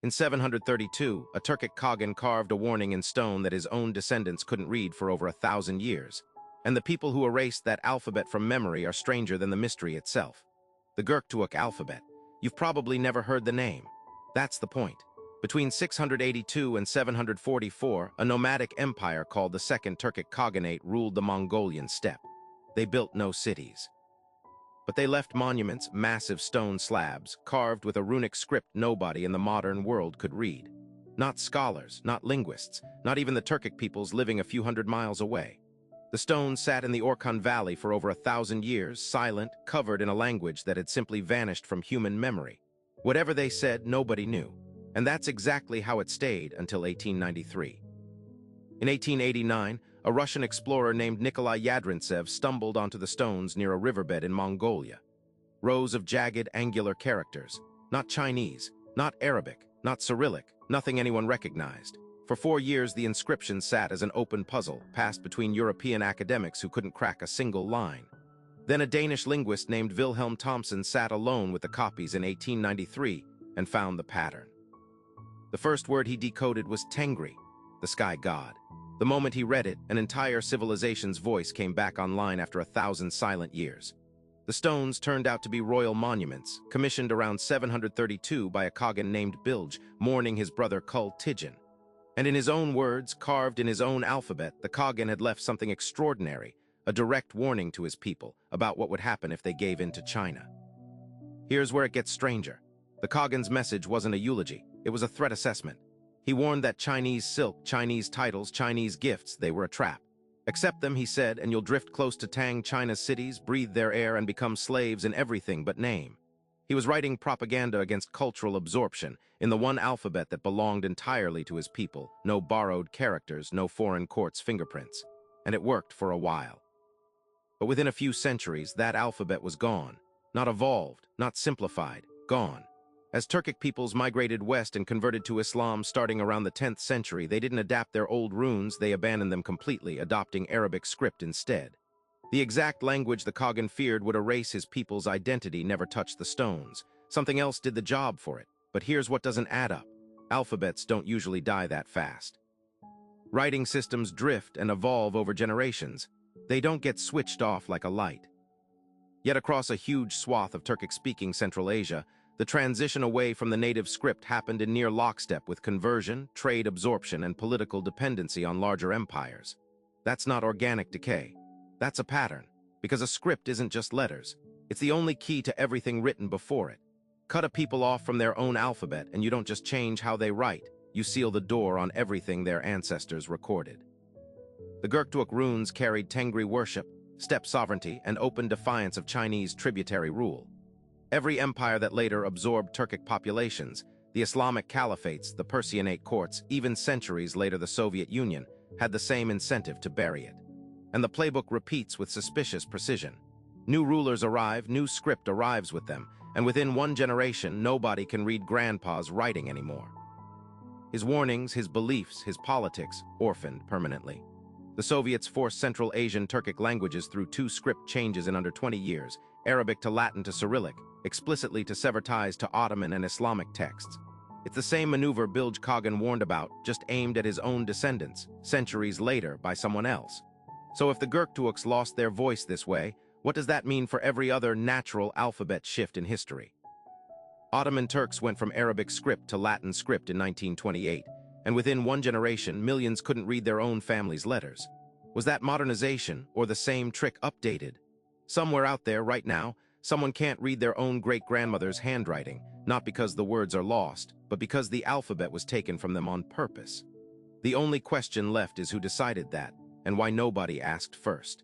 In 732, a Turkic Khagan carved a warning in stone that his own descendants couldn't read for over 1,000 years. And the people who erased that alphabet from memory are stranger than the mystery itself. The Göktürk alphabet. You've probably never heard the name. That's the point. Between 682 and 744, a nomadic empire called the Second Turkic Khaganate ruled the Mongolian steppe. They built no cities. But they left monuments, massive stone slabs, carved with a runic script nobody in the modern world could read. Not scholars, not linguists, not even the Turkic peoples living a few hundred miles away. The stones sat in the Orkhon Valley for over 1,000 years, silent, covered in a language that had simply vanished from human memory. Whatever they said, nobody knew. And that's exactly how it stayed until 1893. In 1889, a Russian explorer named Nikolai Yadrintsev stumbled onto the stones near a riverbed in Mongolia. Rows of jagged, angular characters. Not Chinese, not Arabic, not Cyrillic, nothing anyone recognized. For 4 years, the inscription sat as an open puzzle, passed between European academics who couldn't crack a single line. Then a Danish linguist named Wilhelm Thomsen sat alone with the copies in 1893 and found the pattern. The first word he decoded was Tengri, the sky god. The moment he read it, an entire civilization's voice came back online after 1,000 silent years. The stones turned out to be royal monuments, commissioned around 732 by a Khagan named Bilge, mourning his brother Kul Tijen. And in his own words, carved in his own alphabet, the Khagan had left something extraordinary, a direct warning to his people about what would happen if they gave in to China. Here's where it gets stranger. The Khagan's message wasn't a eulogy, it was a threat assessment. He warned that Chinese silk, Chinese titles, Chinese gifts, they were a trap. Accept them, he said, and you'll drift close to Tang China's cities, breathe their air, and become slaves in everything but name. He was writing propaganda against cultural absorption in the one alphabet that belonged entirely to his people, no borrowed characters, no foreign court's fingerprints. And it worked for a while. But within a few centuries, that alphabet was gone. Not evolved, not simplified, gone. As Turkic peoples migrated west and converted to Islam starting around the 10th century, they didn't adapt their old runes, they abandoned them completely, adopting Arabic script instead. The exact language the Khagan feared would erase his people's identity never touched the stones. Something else did the job for it. But here's what doesn't add up. Alphabets don't usually die that fast. Writing systems drift and evolve over generations. They don't get switched off like a light. Yet across a huge swath of Turkic-speaking Central Asia, the transition away from the native script happened in near lockstep with conversion, trade absorption, and political dependency on larger empires. That's not organic decay. That's a pattern, because a script isn't just letters. It's the only key to everything written before it. Cut a people off from their own alphabet, and you don't just change how they write, you seal the door on everything their ancestors recorded. The Göktürk runes carried Tengri worship, steppe sovereignty, and open defiance of Chinese tributary rule. Every empire that later absorbed Turkic populations, the Islamic caliphates, the Persianate courts, even centuries later the Soviet Union, had the same incentive to bury it. And the playbook repeats with suspicious precision. New rulers arrive, new script arrives with them, and within one generation, nobody can read grandpa's writing anymore. His warnings, his beliefs, his politics, orphaned permanently. The Soviets forced Central Asian Turkic languages through 2 script changes in under 20 years, Arabic to Latin to Cyrillic, explicitly to sever ties to Ottoman and Islamic texts. It's the same maneuver Bilge Khagan warned about, just aimed at his own descendants, centuries later by someone else. So if the Göktürks lost their voice this way, what does that mean for every other natural alphabet shift in history? Ottoman Turks went from Arabic script to Latin script in 1928, and within one generation, millions couldn't read their own family's letters. Was that modernization, or the same trick updated? Somewhere out there, right now, someone can't read their own great-grandmother's handwriting, not because the words are lost, but because the alphabet was taken from them on purpose. The only question left is who decided that, and why nobody asked first.